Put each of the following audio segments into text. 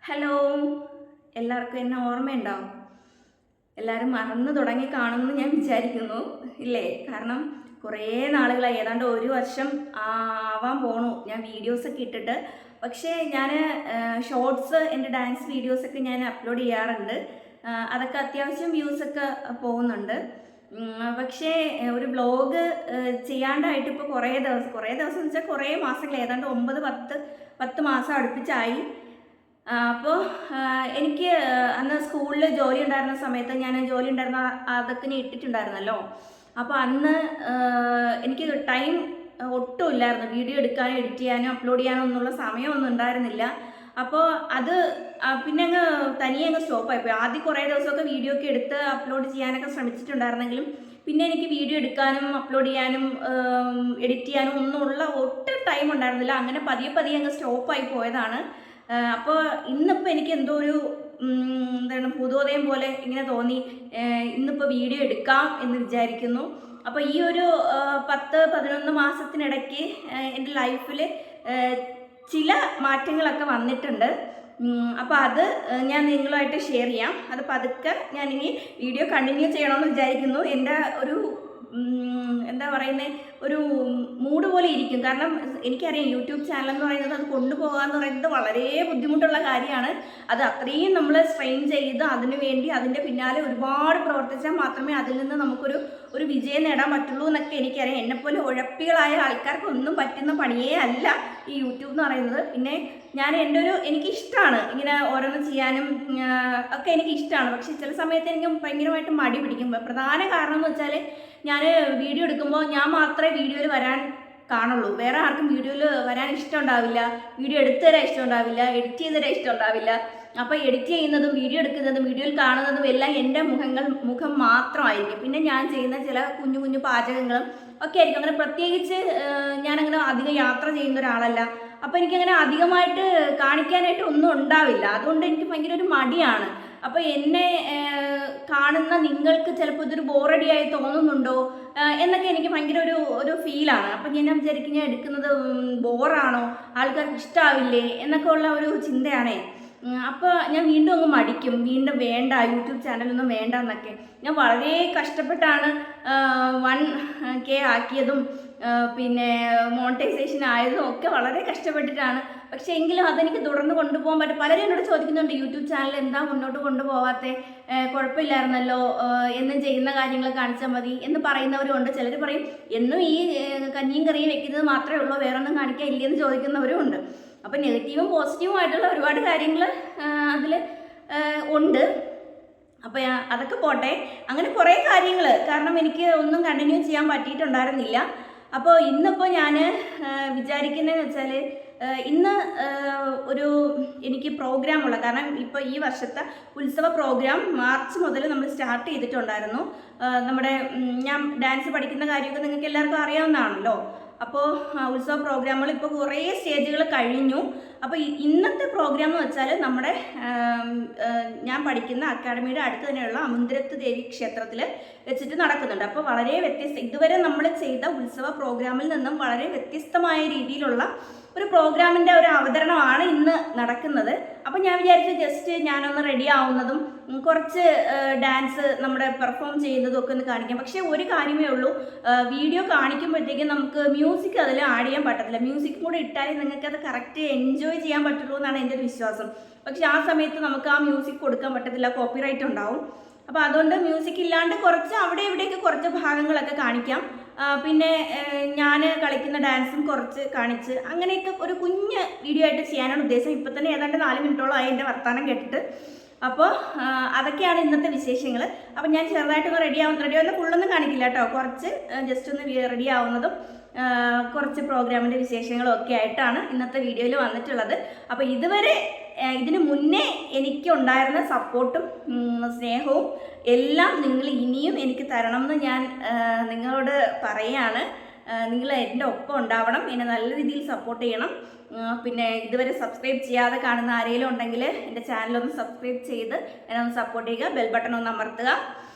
Hello, എല്ലാവർക്കും എന്നെ ഓർമ്മയുണ്ടാവും. എല്ലാവരും മറന്നു തുടങ്ങി കാണുമെന്ന് ഞാൻ വിചാരിക്കുന്നു, ഇല്ലേ? കാരണം കുറേ നാളുകളായി, ഏതാണ്ട് ഒരു വർഷം ആവാൻ പോണു ഞാൻ വീഡിയോസൊക്കെ ഇട്ടിട്ട്. പക്ഷേ ഞാൻ ഷോർട്സ്, എൻ്റെ ഡാൻസ് വീഡിയോസൊക്കെ ഞാൻ അപ്ലോഡ് ചെയ്യാറുണ്ട്. അതൊക്കെ അത്യാവശ്യം വ്യൂസൊക്കെ പോകുന്നുണ്ട്. പക്ഷേ ഒരു വ്ലോഗ് ചെയ്യാണ്ടായിട്ട് ഇപ്പോൾ കുറേ ദിവസം എന്ന് വെച്ചാൽ കുറേ മാസങ്ങൾ, ഏതാണ്ട് 9-10 മാസം അടുപ്പിച്ചായി. അപ്പോൾ എനിക്ക് അന്ന് സ്കൂളിൽ ജോലി ഉണ്ടായിരുന്ന സമയത്ത്, ഞാൻ ജോലി ഉണ്ടായിരുന്ന അതൊക്കെ ഞാൻ ഇട്ടിട്ടുണ്ടായിരുന്നല്ലോ. അപ്പോൾ അന്ന് എനിക്ക് ടൈം ഒട്ടും ഇല്ലായിരുന്നു. വീഡിയോ എടുക്കാനും എഡിറ്റ് ചെയ്യാനും അപ്ലോഡ് ചെയ്യാനും ഒന്നുള്ള സമയമൊന്നും ഉണ്ടായിരുന്നില്ല. അപ്പോൾ അത് പിന്നെ അങ്ങ് തനിയെ അങ്ങ് സ്റ്റോപ്പായിപ്പോയി. ആദ്യം കുറേ ദിവസമൊക്കെ വീഡിയോ ഒക്കെ എടുത്ത് അപ്ലോഡ് ചെയ്യാനൊക്കെ ശ്രമിച്ചിട്ടുണ്ടായിരുന്നെങ്കിലും പിന്നെ എനിക്ക് വീഡിയോ എടുക്കാനും അപ്ലോഡ് ചെയ്യാനും എഡിറ്റ് ചെയ്യാനും ഒട്ടും ടൈം ഉണ്ടായിരുന്നില്ല. അങ്ങനെ പതിയെ അങ്ങ് സ്റ്റോപ്പായി പോയതാണ്. അപ്പോൾ ഇന്നിപ്പോൾ എനിക്ക് എന്തോ ഒരു എന്താണ് ഭൂതോദയം പോലെ ഇങ്ങനെ തോന്നി, ഇന്നിപ്പോൾ വീഡിയോ എടുക്കാം എന്ന് വിചാരിക്കുന്നു. അപ്പോൾ ഈ ഒരു 10-11 മാസത്തിനിടയ്ക്ക് എൻ്റെ ലൈഫിൽ ചില മാറ്റങ്ങളൊക്കെ വന്നിട്ടുണ്ട്. അപ്പോൾ അത് ഞാൻ നിങ്ങളുമായിട്ട് ഷെയർ ചെയ്യാം. അത് പതുക്കെ ഞാനിനി വീഡിയോ കണ്ടിന്യൂ ചെയ്യണമെന്ന് വിചാരിക്കുന്നു. എൻ്റെ ഒരു എന്താ പറയുന്നത്, ഒരു മൂഡ് പോലെ ഇരിക്കും. കാരണം എനിക്കറിയാം, യൂട്യൂബ് ചാനൽ എന്ന് പറയുന്നത്, അത് കൊണ്ടുപോകുക എന്ന് പറയുന്നത് വളരെ ബുദ്ധിമുട്ടുള്ള കാര്യമാണ്. അത് അത്രയും നമ്മൾ സ്ട്രെയിൻ ചെയ്ത് അതിനു വേണ്ടി അതിൻ്റെ പിന്നാലെ ഒരുപാട് പ്രവർത്തിച്ചാൽ മാത്രമേ അതിൽ നിന്ന് നമുക്കൊരു വിജയം നേടാൻ പറ്റുള്ളൂ എന്നൊക്കെ എനിക്കറിയാം. എന്നെപ്പോലെ ഉഴപ്പികളായ ആൾക്കാർക്കൊന്നും പറ്റുന്ന പണിയേ അല്ല ഈ യൂട്യൂബ് എന്ന് പറയുന്നത്. പിന്നെ ഞാൻ എനിക്കിഷ്ടമാണ് ഇങ്ങനെ ഓരോന്ന് ചെയ്യാനും ഒക്കെ എനിക്കിഷ്ടമാണ്. പക്ഷെ ചില സമയത്ത് എനിക്ക് ഭയങ്കരമായിട്ട് മടി പിടിക്കും. പ്രധാന കാരണം എന്ന് വെച്ചാൽ, ഞാൻ വീഡിയോ എടുക്കുമ്പോൾ ഞാൻ മാത്രമേ വീഡിയോയിൽ വരാൻ കാണുള്ളൂ. വേറെ ആർക്കും വീഡിയോയിൽ വരാൻ ഇഷ്ടമുണ്ടാവില്ല, വീഡിയോ എടുത്തു തരാൻ ഇഷ്ടമുണ്ടാവില്ല, എഡിറ്റ് ചെയ്ത് തരാൻ ഇഷ്ടമുണ്ടാവില്ല. അപ്പോൾ എഡിറ്റ് ചെയ്യുന്നതും വീഡിയോ എടുക്കുന്നതും വീഡിയോയിൽ കാണുന്നതും എല്ലാം എൻ്റെ മുഖം മാത്രമായിരിക്കും. പിന്നെ ഞാൻ ചെയ്യുന്ന ചില കുഞ്ഞു കുഞ്ഞു പാചകങ്ങളും ഒക്കെ ആയിരിക്കും. അങ്ങനെ പ്രത്യേകിച്ച് ഞാനങ്ങനെ അധികം യാത്ര ചെയ്യുന്ന ഒരാളല്ല. അപ്പോൾ എനിക്കങ്ങനെ അധികമായിട്ട് കാണിക്കാനായിട്ട് ഒന്നും ഉണ്ടാവില്ല. അതുകൊണ്ട് എനിക്ക് ഭയങ്കര ഒരു മടിയാണ്. അപ്പോൾ എന്നെ കാണുന്ന നിങ്ങൾക്ക് ചിലപ്പോൾ ഇതൊരു ബോറടിയായി തോന്നുന്നുണ്ടോ എന്നൊക്കെ എനിക്ക് ഭയങ്കര ഒരു ഫീലാണ്. അപ്പോൾ ഞാൻ വിചാരിക്കും, ഞാൻ എടുക്കുന്നത് ബോറാണോ, ആൾക്കാർക്ക് ഇഷ്ടമാവില്ലേ എന്നൊക്കെ ഉള്ള ഒരു ചിന്തയാണേ. അപ്പോൾ ഞാൻ വീണ്ടും അങ്ങ് മടിക്കും, വീണ്ടും വേണ്ട, യൂട്യൂബ് ചാനലൊന്നും വേണ്ട എന്നൊക്കെ. ഞാൻ വളരെ കഷ്ടപ്പെട്ടാണ് 1K ആക്കിയതും പിന്നെ മോണിറ്റൈസേഷൻ ആയതും ഒക്കെ വളരെ കഷ്ടപ്പെട്ടിട്ടാണ്. പക്ഷേ എങ്കിലും അതെനിക്ക് തുടർന്ന് കൊണ്ടുപോകാൻ പറ്റും. പലരും എന്നോട് ചോദിക്കുന്നുണ്ട്, യൂട്യൂബ് ചാനൽ എന്താ മുന്നോട്ട് കൊണ്ടുപോകാത്തെ, കുഴപ്പമില്ലായിരുന്നല്ലോ, എന്നും ചെയ്യുന്ന കാര്യങ്ങൾ കാണിച്ചാൽ മതി എന്ന് പറയുന്നവരും ഉണ്ട്. ചിലർ പറയും, എന്നും ഈ കഞ്ഞിയും കറിയും വെക്കുന്നത് മാത്രമേ ഉള്ളൂ, വേറെ ഒന്നും കാണിക്കാൻ ഇല്ലെന്ന് ചോദിക്കുന്നവരും ഉണ്ട്. അപ്പം നെഗറ്റീവും പോസിറ്റീവും ആയിട്ടുള്ള ഒരുപാട് കാര്യങ്ങൾ അതിൽ ഉണ്ട്. അപ്പോൾ അതൊക്കെ പോട്ടെ. അങ്ങനെ കുറേ കാര്യങ്ങൾ, കാരണം എനിക്ക് ഒന്നും കണ്ടിന്യൂ ചെയ്യാൻ പറ്റിയിട്ടുണ്ടായിരുന്നില്ല. അപ്പോൾ ഇന്നിപ്പോൾ ഞാൻ വിചാരിക്കുന്നതെന്ന് വെച്ചാൽ, ഇന്ന് എനിക്ക് പ്രോഗ്രാമുള്ള, കാരണം ഇപ്പോൾ ഈ വർഷത്തെ ഉത്സവ പ്രോഗ്രാം മാർച്ച് മുതൽ നമ്മൾ സ്റ്റാർട്ട് ചെയ്തിട്ടുണ്ടായിരുന്നു. ഞാൻ ഡാൻസ് പഠിക്കുന്ന കാര്യമൊക്കെ നിങ്ങൾക്ക് എല്ലാവർക്കും അറിയാവുന്നതാണല്ലോ. അപ്പോൾ ഉത്സവ പ്രോഗ്രാമുകൾ ഇപ്പോൾ കുറേ സ്റ്റേജുകൾ കഴിഞ്ഞു. അപ്പോൾ ഇന്നത്തെ പ്രോഗ്രാം എന്ന് വെച്ചാൽ, ഞാൻ പഠിക്കുന്ന അക്കാഡമിയുടെ അടുത്ത് തന്നെയുള്ള അമുന്തിരത്ത് ദേവി ക്ഷേത്രത്തിൽ വെച്ചിട്ട് നടക്കുന്നുണ്ട്. അപ്പോൾ വളരെ ഇതുവരെ നമ്മൾ ചെയ്ത ഉത്സവ പ്രോഗ്രാമിൽ നിന്നും വളരെ വ്യത്യസ്തമായ രീതിയിലുള്ള ഒരു പ്രോഗ്രാമിൻ്റെ ഒരു അവതരണമാണ് ഇന്ന് നടക്കുന്നത്. അപ്പോൾ ഞാൻ വിചാരിച്ചു, ജസ്റ്റ് ഞാനൊന്ന് റെഡി ആവുന്നതും കുറച്ച് ഡാൻസ് നമ്മുടെ പെർഫോം ചെയ്യുന്നതും ഒക്കെ ഒന്ന് കാണിക്കാം. പക്ഷേ ഒരു കാര്യമേ ഉള്ളൂ, വീഡിയോ കാണിക്കുമ്പോഴത്തേക്കും നമുക്ക് മ്യൂസിക് അതിൽ ആഡ് ചെയ്യാൻ പറ്റത്തില്ല. മ്യൂസിക് കൂടെ ഇട്ടാലേ നിങ്ങൾക്ക് അത് കറക്റ്റ് എൻജോയ് ചെയ്യാൻ പറ്റുള്ളൂ എന്നാണ് എൻ്റെ ഒരു വിശ്വാസം. പക്ഷേ ആ സമയത്ത് നമുക്ക് ആ മ്യൂസിക് കൊടുക്കാൻ പറ്റത്തില്ല, കോപ്പിറൈറ്റ് ഉണ്ടാവും. അപ്പോൾ അതുകൊണ്ട് മ്യൂസിക് ഇല്ലാണ്ട് കുറച്ച് അവിടെ ഇവിടെയൊക്കെ കുറച്ച് ഭാഗങ്ങളൊക്കെ കാണിക്കാം. പിന്നെ ഞാൻ കളിക്കുന്ന ഡാൻസും കുറച്ച് കാണിച്ച് അങ്ങനെയൊക്കെ ഒരു കുഞ്ഞ് വീഡിയോ ആയിട്ട് ചെയ്യാനാണ് ഉദ്ദേശം. ഇപ്പം തന്നെ ഏതാണ്ട് 4 മിനിറ്റോളം ആയി എൻ്റെ വർത്തമാനം കേട്ടിട്ട്. അപ്പോൾ അതൊക്കെയാണ് ഇന്നത്തെ വിശേഷങ്ങൾ. അപ്പോൾ ഞാൻ ചെറുതായിട്ടൊന്ന് റെഡിയാവുന്ന ഫുള്ളൊന്നും കാണിക്കില്ല കേട്ടോ, കുറച്ച് ജസ്റ്റ് ഒന്ന് റെഡി ആവുന്നതും കുറച്ച് പ്രോഗ്രാമിൻ്റെ വിശേഷങ്ങളും ഒക്കെ ആയിട്ടാണ് ഇന്നത്തെ വീഡിയോയിൽ വന്നിട്ടുള്ളത്. അപ്പോൾ ഇതിനു മുന്നേ എനിക്കുണ്ടായിരുന്ന സപ്പോർട്ടും സ്നേഹവും എല്ലാം നിങ്ങൾ ഇനിയും എനിക്ക് തരണം എന്ന് ഞാൻ നിങ്ങളോട് പറയുകയാണ്. നിങ്ങൾ എൻ്റെ ഒപ്പം ഉണ്ടാവണം, എന്നെ നല്ല രീതിയിൽ സപ്പോർട്ട് ചെയ്യണം. പിന്നെ ഇതുവരെ സബ്സ്ക്രൈബ് ചെയ്യാതെ കാണുന്ന ആരെങ്കിലും ഉണ്ടെങ്കിൽ എൻ്റെ ചാനലൊന്ന് സബ്സ്ക്രൈബ് ചെയ്ത് എന്നെ ഒന്ന് സപ്പോർട്ട് ചെയ്യുക, ബെൽ ബട്ടൺ ഒന്ന് അമർത്തുക.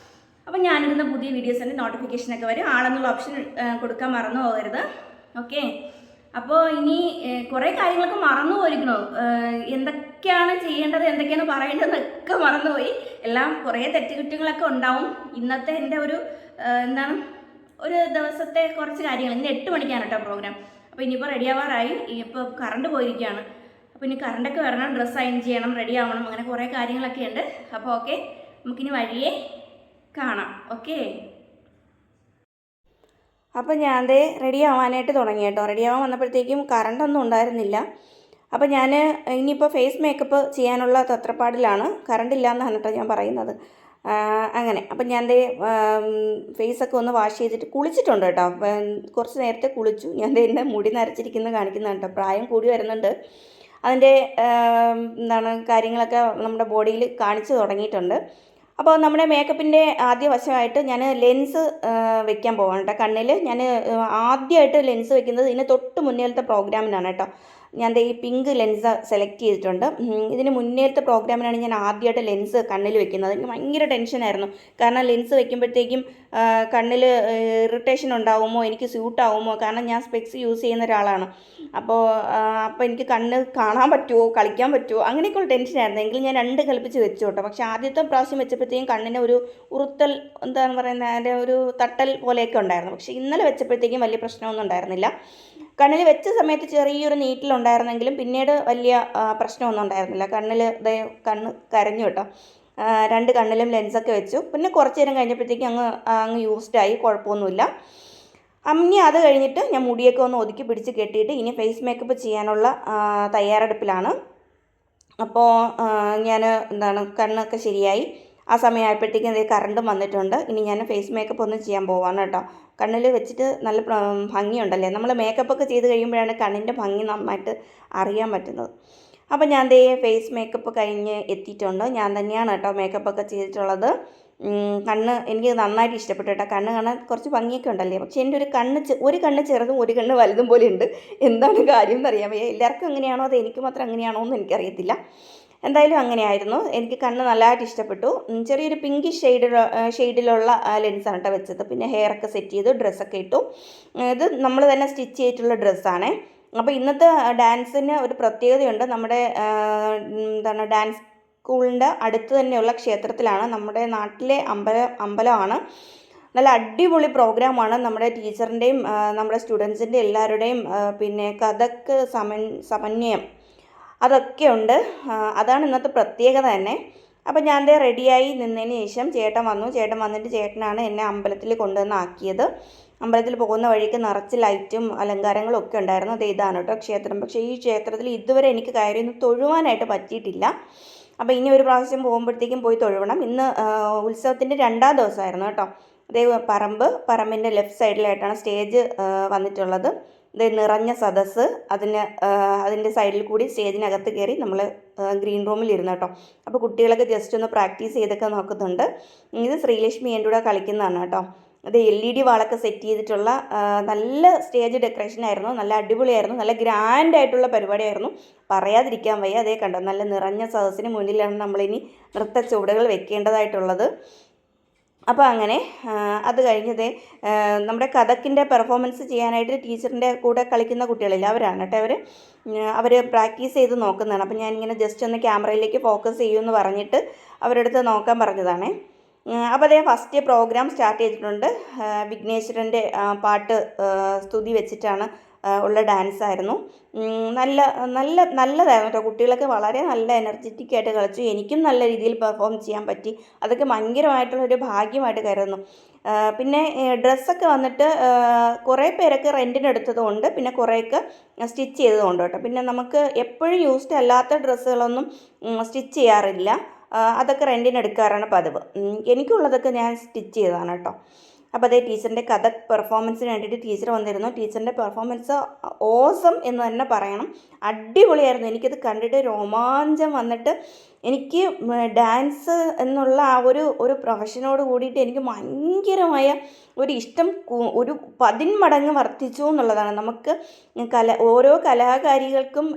അപ്പം ഞാനിടുന്ന പുതിയ വീഡിയോസിൻ്റെ നോട്ടിഫിക്കേഷനൊക്കെ വരും. ആളെന്നുള്ള ഓപ്ഷൻ കൊടുക്കാൻ മറന്നു പോകരുത്. ഓക്കെ, അപ്പോൾ ഇനി കുറേ കാര്യങ്ങളൊക്കെ മറന്നു പോയിരിക്കണോ, എന്തൊക്കെയാണ് ചെയ്യേണ്ടത് എന്തൊക്കെയാണ് പറയേണ്ടതെന്നൊക്കെ മറന്നുപോയി. എല്ലാം കുറേ തെറ്റുകുറ്റങ്ങളൊക്കെ ഉണ്ടാവും. ഇന്നത്തെ എൻ്റെ ഒരു എന്താണ് ഒരു ദിവസത്തെ കുറച്ച് കാര്യങ്ങൾ. ഇന്ന് 8 മണിക്കാണ് കേട്ടോ പ്രോഗ്രാം. അപ്പോൾ ഇനിയിപ്പോൾ റെഡി ആവാറായി. ഇപ്പോൾ കറണ്ട് പോയിരിക്കുകയാണ്. അപ്പോൾ ഇനി കറണ്ടൊക്കെ വരണം, ഡ്രസ്സ് അയൺ ചെയ്യണം, റെഡി ആവണം, അങ്ങനെ കുറേ കാര്യങ്ങളൊക്കെ ഉണ്ട്. അപ്പോൾ ഓക്കെ, നമുക്കിനി വഴിയേ കാണാം. ഓക്കെ, അപ്പോൾ ഞാൻ ദേ റെഡി ആവാനായിട്ട് തുടങ്ങി കേട്ടോ. റെഡി ആവാൻ വന്നപ്പോഴത്തേക്കും കറണ്ടൊന്നും ഉണ്ടായിരുന്നില്ല. അപ്പോൾ ഞാൻ ഇനിയിപ്പോൾ ഫേസ് മേക്കപ്പ് ചെയ്യാനുള്ള തത്രപ്പാടിലാണ്. കറണ്ട് ഇല്ലയെന്നാണ് കേട്ടോ ഞാൻ പറയുന്നത്. അങ്ങനെ അപ്പം ഞാൻ ദേ ഫേസൊക്കെ ഒന്ന് വാഷ് ചെയ്തിട്ട് കുളിച്ചിട്ടുണ്ട് കേട്ടോ. കുറച്ച് നേരത്തെ കുളിച്ചു. ഞാൻ ദേ എൻ്റെ മുടി നരച്ചിരിക്കുന്നത് കാണിക്കുന്നതാണ് കേട്ടോ. പ്രായം കൂടി വരുന്നുണ്ട്. അതിൻ്റെ എന്താണ് കാര്യങ്ങളൊക്കെ നമ്മുടെ ബോഡിയിൽ കാണിച്ചു തുടങ്ങിയിട്ടുണ്ട്. അപ്പോൾ നമ്മുടെ മേക്കപ്പിൻ്റെ ആദ്യ വശമായിട്ട് ഞാൻ ലെൻസ് വെക്കാൻ പോവാണ് കേട്ടോ. കണ്ണിൽ ഞാൻ ആദ്യമായിട്ട് ലെൻസ് വെക്കുന്നത് ഇതിന് തൊട്ട് മുന്നേലത്തെ പ്രോഗ്രാമിനാണ് കേട്ടോ. ഞാൻ ഈ പിങ്ക് ലെൻസ് സെലക്ട് ചെയ്തിട്ടുണ്ട്. ഇതിന് മുന്നേലത്തെ പ്രോഗ്രാമിനാണ് ഞാൻ ആദ്യമായിട്ട് ലെൻസ് കണ്ണിൽ വെക്കുന്നത്. എനിക്ക് ഭയങ്കര ടെൻഷനായിരുന്നു. കാരണം ലെൻസ് വെക്കുമ്പോഴത്തേക്കും കണ്ണിൽ ഇറിറ്റേഷൻ ഉണ്ടാവുമോ, എനിക്ക് സ്യൂട്ടാവുമോ, കാരണം ഞാൻ സ്പെക്സ് യൂസ് ചെയ്യുന്ന ഒരാളാണ്. അപ്പോൾ എനിക്ക് കണ്ണ് കാണാൻ പറ്റുമോ, കളിക്കാൻ പറ്റുമോ, അങ്ങനെയൊക്കെയുള്ള ടെൻഷനായിരുന്നു. എങ്കിലും ഞാൻ 2 കൽപ്പിച്ച് വെച്ചു കേട്ടോ. പക്ഷേ ആദ്യത്തെ പ്രാവശ്യം വെച്ചപ്പോഴത്തേക്കും കണ്ണിന് ഒരു ഉറുത്തൽ, എന്താണ് പറയുന്നത്, അതിൻ്റെ ഒരു തട്ടൽ പോലെയൊക്കെ ഉണ്ടായിരുന്നു. പക്ഷേ ഇന്നലെ വെച്ചപ്പോഴത്തേക്കും വലിയ പ്രശ്നമൊന്നും ഉണ്ടായിരുന്നില്ല. കണ്ണിൽ വെച്ച സമയത്ത് ചെറിയൊരു നീറ്റിലുണ്ടായിരുന്നെങ്കിലും പിന്നീട് വലിയ പ്രശ്നമൊന്നും ഉണ്ടായിരുന്നില്ല. കണ്ണ് കരഞ്ഞു കേട്ടോ. 2 കണ്ണിലും ലെൻസൊക്കെ വെച്ചു. പിന്നെ കുറച്ച് നേരം കഴിഞ്ഞപ്പോഴത്തേക്കും അങ്ങ് യൂസ്ഡായി, കുഴപ്പമൊന്നുമില്ല. ഇനി അത് കഴിഞ്ഞിട്ട് ഞാൻ മുടിയൊക്കെ ഒന്ന് ഒതുക്കി പിടിച്ച് കെട്ടിയിട്ട് ഇനി ഫേസ് മേക്കപ്പ് ചെയ്യാനുള്ള തയ്യാറെടുപ്പിലാണ്. അപ്പോൾ ഞാൻ കണ്ണൊക്കെ ശരിയായി. ആ സമയമായപ്പോഴത്തേക്കും അതേ കറണ്ടും വന്നിട്ടുണ്ട്. ഇനി ഞാൻ ഫേസ് മേക്കപ്പ് ഒന്ന് ചെയ്യാൻ പോവാണ് കേട്ടോ. കണ്ണിൽ വെച്ചിട്ട് നല്ല ഭംഗിയുണ്ടല്ലേ. നമ്മൾ മേക്കപ്പൊക്കെ ചെയ്ത് കഴിയുമ്പോഴാണ് കണ്ണിൻ്റെ ഭംഗി നന്നായിട്ട് അറിയാൻ പറ്റുന്നത്. അപ്പോൾ ഞാൻ ദേ ഫേസ് മേക്കപ്പ് കഴിഞ്ഞ് എത്തിയിട്ടുണ്ട്. ഞാൻ തന്നെയാണ് കേട്ടോ മേക്കപ്പൊക്കെ ചെയ്തിട്ടുള്ളത്. കണ്ണ് എനിക്ക് നന്നായിട്ട് ഇഷ്ടപ്പെട്ടു കേട്ടോ. കണ്ണ് കാണാൻ കുറച്ച് ഭംഗിയൊക്കെ ഉണ്ടല്ലേ. പക്ഷേ എൻ്റെ ഒരു കണ്ണ് ചെറുതും ഒരു കണ്ണ് വലുതും പോലെ ഉണ്ട്. എന്താണ് കാര്യം എന്നറിയാൻ വയ്യ. എല്ലാവർക്കും അങ്ങനെയാണോ അത് എനിക്ക് മാത്രം അങ്ങനെയാണോ എന്ന് എനിക്കറിയത്തില്ല. എന്തായാലും അങ്ങനെയായിരുന്നു. എനിക്ക് കണ്ണ് നല്ലതായിട്ട് ഇഷ്ടപ്പെട്ടു. ചെറിയൊരു പിങ്കിഷ് ഷെയ്ഡിലുള്ള ലെൻസാണ് കേട്ടോ വെച്ചത്. പിന്നെ ഹെയറൊക്കെ സെറ്റ് ചെയ്തു, ഡ്രസ്സൊക്കെ ഇട്ടു. ഇത് നമ്മൾ തന്നെ സ്റ്റിച്ച് ചെയ്തിട്ടുള്ള ഡ്രസ്സാണ്. അപ്പോൾ ഇന്നത്തെ ഡാൻസിന് ഒരു പ്രത്യേകതയുണ്ട്. നമ്മുടെ ഡാൻസ് സ്കൂളിൻ്റെ അടുത്ത് തന്നെയുള്ള ക്ഷേത്രത്തിലാണ്. നമ്മുടെ നാട്ടിലെ അമ്പലമാണ്. നല്ല അടിപൊളി പ്രോഗ്രാമാണ്. നമ്മുടെ ടീച്ചറിൻ്റെയും നമ്മുടെ സ്റ്റുഡൻസിൻ്റെ എല്ലാവരുടെയും പിന്നെ കഥക്ക് സമന്വയം അതൊക്കെ ഉണ്ട്. അതാണ് ഇന്നത്തെ പ്രത്യേകത തന്നെ. അപ്പോൾ ഞാൻ റെഡിയായി നിന്നതിന് ശേഷം ചേട്ടൻ വന്നു. ചേട്ടൻ വന്നിട്ട് ചേട്ടനാണ് എന്നെ അമ്പലത്തിൽ കൊണ്ടുവന്ന് ആക്കിയത്. അമ്പലത്തിൽ പോകുന്ന വഴിക്ക് നിറച്ച് ലൈറ്റും അലങ്കാരങ്ങളും ഒക്കെ ഉണ്ടായിരുന്നു. അത് ഇതാണ് കേട്ടോ ക്ഷേത്രം. പക്ഷേ ഈ ക്ഷേത്രത്തിൽ ഇതുവരെ എനിക്ക് കയറിയൊന്ന് തൊഴുവാനായിട്ട് പറ്റിയിട്ടില്ല. അപ്പോൾ ഇനി ഒരു പ്രാവശ്യം പോകുമ്പോഴത്തേക്കും പോയി തൊഴുവണം. ഇന്ന് ഉത്സവത്തിൻ്റെ 2ാം ദിവസമായിരുന്നു കേട്ടോ. അതേ പറമ്പിൻ്റെ ലെഫ്റ്റ് സൈഡിലായിട്ടാണ് സ്റ്റേജ് വന്നിട്ടുള്ളത്. ഇത് നിറഞ്ഞ സദസ്സ്. അതിൻ്റെ സൈഡിൽ കൂടി സ്റ്റേജിനകത്ത് കയറി നമ്മൾ ഗ്രീൻ റൂമിൽ ഇരുന്നു കേട്ടോ. അപ്പോൾ കുട്ടികളൊക്കെ ജസ്റ്റ് ഒന്ന് പ്രാക്ടീസ് ചെയ്തൊക്കെ നോക്കുന്നുണ്ട്. ഇത് ശ്രീലക്ഷ്മി എൻ്റെ കൂടെ കളിക്കുന്നതാണ് കേട്ടോ. അത് LED വാളൊക്കെ സെറ്റ് ചെയ്തിട്ടുള്ള നല്ല സ്റ്റേജ് ഡെക്കറേഷൻ ആയിരുന്നു. നല്ല അടിപൊളിയായിരുന്നു. നല്ല ഗ്രാൻഡായിട്ടുള്ള പരിപാടിയായിരുന്നു. പറയാതിരിക്കാൻ വയ്യ. അതേ കണ്ടോ, നല്ല നിറഞ്ഞ സദസ്സിന് മുന്നിലാണ് നമ്മളിനി നൃത്ത ചുവടുകൾ വെക്കേണ്ടതായിട്ടുള്ളത്. അപ്പോൾ അങ്ങനെ അത് കഴിഞ്ഞതേ നമ്മുടെ കഥക്കിൻ്റെ പെർഫോമൻസ് ചെയ്യാനായിട്ട് ടീച്ചറിൻ്റെ കൂടെ കളിക്കുന്ന കുട്ടികളില്ല, അവരാണ് കേട്ടോ. അവർ പ്രാക്ടീസ് ചെയ്ത് നോക്കുന്നതാണ്. അപ്പോൾ ഞാനിങ്ങനെ ജസ്റ്റ് ഒന്ന് ക്യാമറയിലേക്ക് ഫോക്കസ് ചെയ്യുമെന്ന് പറഞ്ഞിട്ട് അവരെടുത്ത് നോക്കാൻ പറഞ്ഞതാണേ. അപ്പോൾ അതേ ഫസ്റ്റ് പ്രോഗ്രാം സ്റ്റാർട്ട് ചെയ്തിട്ടുണ്ട്. വിഘ്നേശ്വരൻ്റെ പാട്ട് സ്തുതി വെച്ചിട്ടാണ് ഉള്ള ഡാൻസായിരുന്നു. നല്ലതായിരുന്നു കേട്ടോ. കുട്ടികളൊക്കെ വളരെ നല്ല എനർജറ്റിക് ആയിട്ട് കളിച്ചു. എനിക്കും നല്ല രീതിയിൽ പെർഫോം ചെയ്യാൻ പറ്റി. അതൊക്കെ ഭയങ്കരമായിട്ടുള്ളൊരു ഭാഗ്യമായിട്ട് കരുതുന്നു. പിന്നെ ഡ്രസ്സൊക്കെ വന്നിട്ട് കുറേ പേരൊക്കെ റെൻറ്റിനെടുത്തതുകൊണ്ട് പിന്നെ കുറേയൊക്കെ സ്റ്റിച്ച് ചെയ്തതുകൊണ്ട് കേട്ടോ. പിന്നെ നമുക്ക് എപ്പോഴും യൂസ്ഡ് അല്ലാത്ത ഡ്രസ്സുകളൊന്നും സ്റ്റിച്ച് ചെയ്യാറില്ല. അതൊക്കെ റെൻറ്റിനെടുക്കാറാണ് പതിവ്. എനിക്കുള്ളതൊക്കെ ഞാൻ സ്റ്റിച്ച് ചെയ്തതാണ് കേട്ടോ. അപ്പോൾ അതേ ടീച്ചറിൻ്റെ കഥക് പെർഫോമൻസിന് വേണ്ടിയിട്ട് ടീച്ചർ വന്നിരുന്നു. ടീച്ചറിൻ്റെ പെർഫോമൻസ് ഓസം എന്ന് തന്നെ പറയണം. അടിപൊളിയായിരുന്നു. എനിക്കത് കണ്ടിട്ട് രോമാഞ്ചം വന്നിട്ട് എനിക്ക് ഡാൻസ് എന്നുള്ള ആ ഒരു പ്രൊഫഷനോട് കൂടിയിട്ട് എനിക്ക് ഭയങ്കരമായ ഒരു ഇഷ്ടം ഒരു 10 മടങ്ങ് വർദ്ധിച്ചു എന്നുള്ളതാണ്. നമുക്ക് ഓരോ കലാകാരികൾക്കും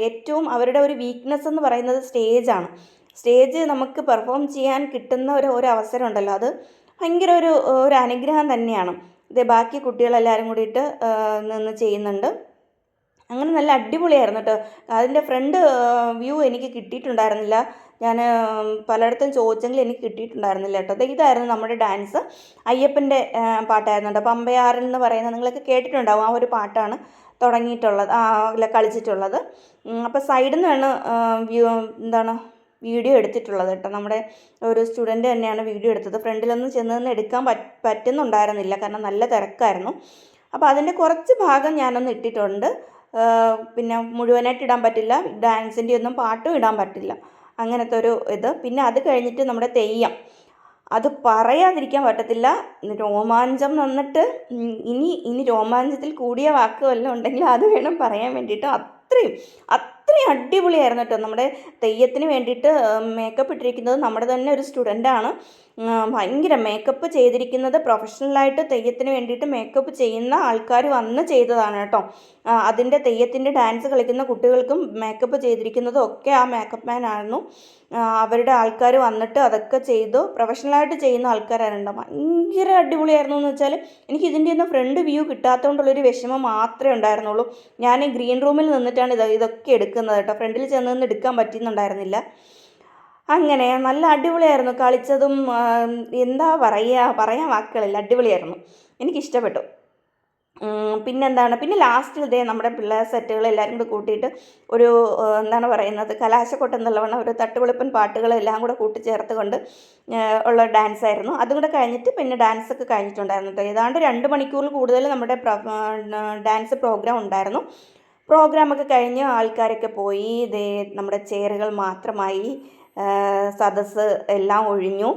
ഏറ്റവും അവരുടെ ഒരു വീക്ക്നെസ് എന്ന് പറയുന്നത് സ്റ്റേജാണ്. സ്റ്റേജ് നമുക്ക് പെർഫോം ചെയ്യാൻ കിട്ടുന്ന ഒരു അവസരം ഉണ്ടല്ലോ, അത് ഭയങ്കര ഒരു അനുഗ്രഹം തന്നെയാണ്. ഇത് ബാക്കി കുട്ടികളെല്ലാവരും കൂടിയിട്ട് നിന്ന് ചെയ്യുന്നുണ്ട്. അങ്ങനെ നല്ല അടിപൊളിയായിരുന്നു കേട്ടോ. അതിൻ്റെ ഫ്രണ്ട് വ്യൂ എനിക്ക് കിട്ടിയിട്ടുണ്ടായിരുന്നില്ല. ഞാൻ പലയിടത്തും ചോദിച്ചെങ്കിലും എനിക്ക് കിട്ടിയിട്ടുണ്ടായിരുന്നില്ല കേട്ടോ. ഇതായിരുന്നു നമ്മുടെ ഡാൻസ്. അയ്യപ്പൻ്റെ പാട്ടായിരുന്നു കേട്ടോ. പമ്പയാറിൽ എന്ന് പറയുന്നത് നിങ്ങളൊക്കെ കേട്ടിട്ടുണ്ടാവും. ആ ഒരു പാട്ടാണ് തുടങ്ങിയിട്ടുള്ളത്, അല്ല കളിച്ചിട്ടുള്ളത്. അപ്പോൾ സൈഡിൽ നിന്നാണ് എന്താണ് വീഡിയോ എടുത്തിട്ടുള്ളത് കേട്ടോ. നമ്മുടെ ഒരു സ്റ്റുഡൻറ്റ് തന്നെയാണ് വീഡിയോ എടുത്തത്. ഫ്രണ്ടിലൊന്നും ചെന്ന് നിന്ന് എടുക്കാൻ പറ്റുന്നുണ്ടായിരുന്നില്ല, കാരണം നല്ല തിരക്കായിരുന്നു. അപ്പോൾ അതിൻ്റെ കുറച്ച് ഭാഗം ഞാനൊന്ന് ഇട്ടിട്ടുണ്ട്. പിന്നെ മുഴുവനായിട്ട് ഇടാൻ പറ്റില്ല, ഡാൻസിൻ്റെ ഒന്നും പാട്ടും ഇടാൻ പറ്റില്ല, അങ്ങനത്തെ ഒരു ഇത്. പിന്നെ അത് കഴിഞ്ഞിട്ട് നമ്മുടെ തെയ്യം, അത് പറയാതിരിക്കാൻ പറ്റത്തില്ല. രോമാഞ്ചം വന്നിട്ട് ഇനി രോമാഞ്ചത്തിൽ കൂടിയ വാക്ക് വല്ലതും ഉണ്ടെങ്കിൽ അത് വേണം പറയാൻ വേണ്ടിയിട്ട്. അത്രയും അടിപൊളിയായിരുന്നു കേട്ടോ. നമ്മുടെ തെയ്യത്തിന് വേണ്ടിയിട്ട് മേക്കപ്പ് ഇട്ടിരിക്കുന്നത് നമ്മുടെ തന്നെ ഒരു സ്റ്റുഡൻ്റാണ്. ഭയങ്കര മേക്കപ്പ് ചെയ്തിരിക്കുന്നത്, പ്രൊഫഷണലായിട്ട് തെയ്യത്തിന് വേണ്ടിയിട്ട് മേക്കപ്പ് ചെയ്യുന്ന ആൾക്കാർ വന്ന് ചെയ്തതാണ് കേട്ടോ. അതിൻ്റെ തെയ്യത്തിൻ്റെ ഡാൻസ് കളിക്കുന്ന കുട്ടികൾക്കും മേക്കപ്പ് ചെയ്തിരിക്കുന്നതും ഒക്കെ ആ മേക്കപ്പ് മാൻ ആയിരുന്നു. അവരുടെ ആൾക്കാർ വന്നിട്ട് അതൊക്കെ ചെയ്തു. പ്രൊഫഷണലായിട്ട് ചെയ്യുന്ന ആൾക്കാരായിരുന്നു. ഭയങ്കര അടിപൊളിയായിരുന്നു എന്ന് വെച്ചാൽ എനിക്ക് ഇതിൻ്റെ ഒന്നും ഫ്രണ്ട് വ്യൂ കിട്ടാത്തതുകൊണ്ടുള്ളൊരു വിഷമം മാത്രമേ ഉണ്ടായിരുന്നുള്ളൂ. ഞാൻ ഗ്രീൻ റൂമിൽ നിന്നിട്ടാണ് ഇതൊക്കെ എടുക്കുന്നത് കേട്ടോ. ഫ്രണ്ടിൽ ചെന്ന് നിന്ന് എടുക്കാൻ പറ്റുന്നുണ്ടായിരുന്നില്ല. അങ്ങനെ നല്ല അടിപൊളിയായിരുന്നു. കളിച്ചതും എന്താ പറയാൻ വാക്കുകളില്ല, അടിപൊളിയായിരുന്നു, എനിക്കിഷ്ടപ്പെട്ടു. പിന്നെന്താണ്, പിന്നെ ലാസ്റ്റിൽ ഇതേ നമ്മുടെ പിള്ളേർ സെറ്റുകൾ എല്ലാവരും കൂടെ കൂട്ടിയിട്ട് ഒരു എന്താണ് പറയുന്നത്, കലാശക്കൊട്ട് എന്നുള്ളവണ്ണം ഒരു തട്ടുപൊളിപ്പൻ പാട്ടുകളെല്ലാം കൂടെ കൂട്ടിച്ചേർത്ത് കൊണ്ട് ഉള്ള ഡാൻസായിരുന്നു. അതും കൂടെ കഴിഞ്ഞിട്ട് പിന്നെ ഡാൻസൊക്കെ കഴിഞ്ഞിട്ടുണ്ടായിരുന്നു കേട്ടോ. ഏതാണ്ട് 2 മണിക്കൂറിൽ കൂടുതൽ നമ്മുടെ ഡാൻസ് പ്രോഗ്രാം ഉണ്ടായിരുന്നു. പ്രോഗ്രാമൊക്കെ കഴിഞ്ഞ് ആൾക്കാരൊക്കെ പോയി. ഇതേ നമ്മുടെ ചെയറുകൾ മാത്രമായി, സദസ്സ് എല്ലാം ഒഴിഞ്ഞു.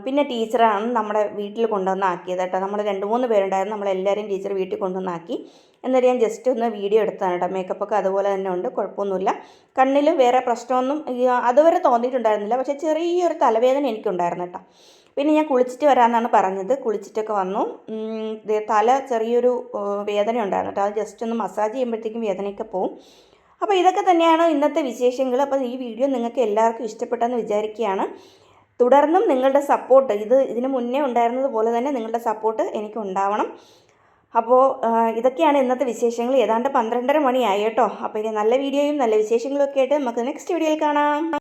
പിന്നെ ടീച്ചറാണ് നമ്മുടെ വീട്ടിൽ കൊണ്ടുവന്നാക്കിയത് കേട്ടോ. നമ്മൾ 2-3 പേരുണ്ടായിരുന്നു, നമ്മളെല്ലാവരും ടീച്ചർ വീട്ടിൽ കൊണ്ടുവന്നാക്കി. എന്നിട്ട് ഞാൻ ജസ്റ്റ് ഒന്ന് വീഡിയോ എടുത്താണ് കേട്ടോ. മേക്കപ്പൊക്കെ അതുപോലെ തന്നെ ഉണ്ട്, കുഴപ്പമൊന്നുമില്ല. കണ്ണിൽ വേറെ പ്രശ്നമൊന്നും അതുവരെ തോന്നിയിട്ടുണ്ടായിരുന്നില്ല, പക്ഷേ ചെറിയൊരു തലവേദന എനിക്കുണ്ടായിരുന്നു കേട്ടോ. പിന്നെ ഞാൻ കുളിച്ചിട്ട് വരാമെന്നാണ് പറഞ്ഞത്. കുളിച്ചിട്ടൊക്കെ വന്നു. തല ചെറിയൊരു വേദന ഉണ്ടായിരുന്നു കേട്ടോ. അത് ജസ്റ്റ് ഒന്ന് മസാജ് ചെയ്യുമ്പോഴത്തേക്കും വേദനയൊക്കെ പോവും. അപ്പോൾ ഇതൊക്കെ തന്നെയാണ് ഇന്നത്തെ വിശേഷങ്ങൾ. അപ്പോൾ ഈ വീഡിയോ നിങ്ങൾക്ക് എല്ലാവർക്കും ഇഷ്ടപ്പെട്ടെന്ന് വിചാരിക്കുകയാണ്. തുടർന്നും നിങ്ങളുടെ സപ്പോർട്ട്, ഇതിന് മുന്നേ ഉണ്ടായിരുന്നത് പോലെ തന്നെ നിങ്ങളുടെ സപ്പോർട്ട് എനിക്ക് ഉണ്ടാവണം. അപ്പോൾ ഇതൊക്കെയാണ് ഇന്നത്തെ വിശേഷങ്ങൾ. ഏതാണ്ട് 12:30 മണിയായി കേട്ടോ. അപ്പോൾ ഇനി നല്ല വീഡിയോയും നല്ല വിശേഷങ്ങളും ഒക്കെ ആയിട്ട് നമുക്ക് നെക്സ്റ്റ് വീഡിയോയിൽ കാണാം.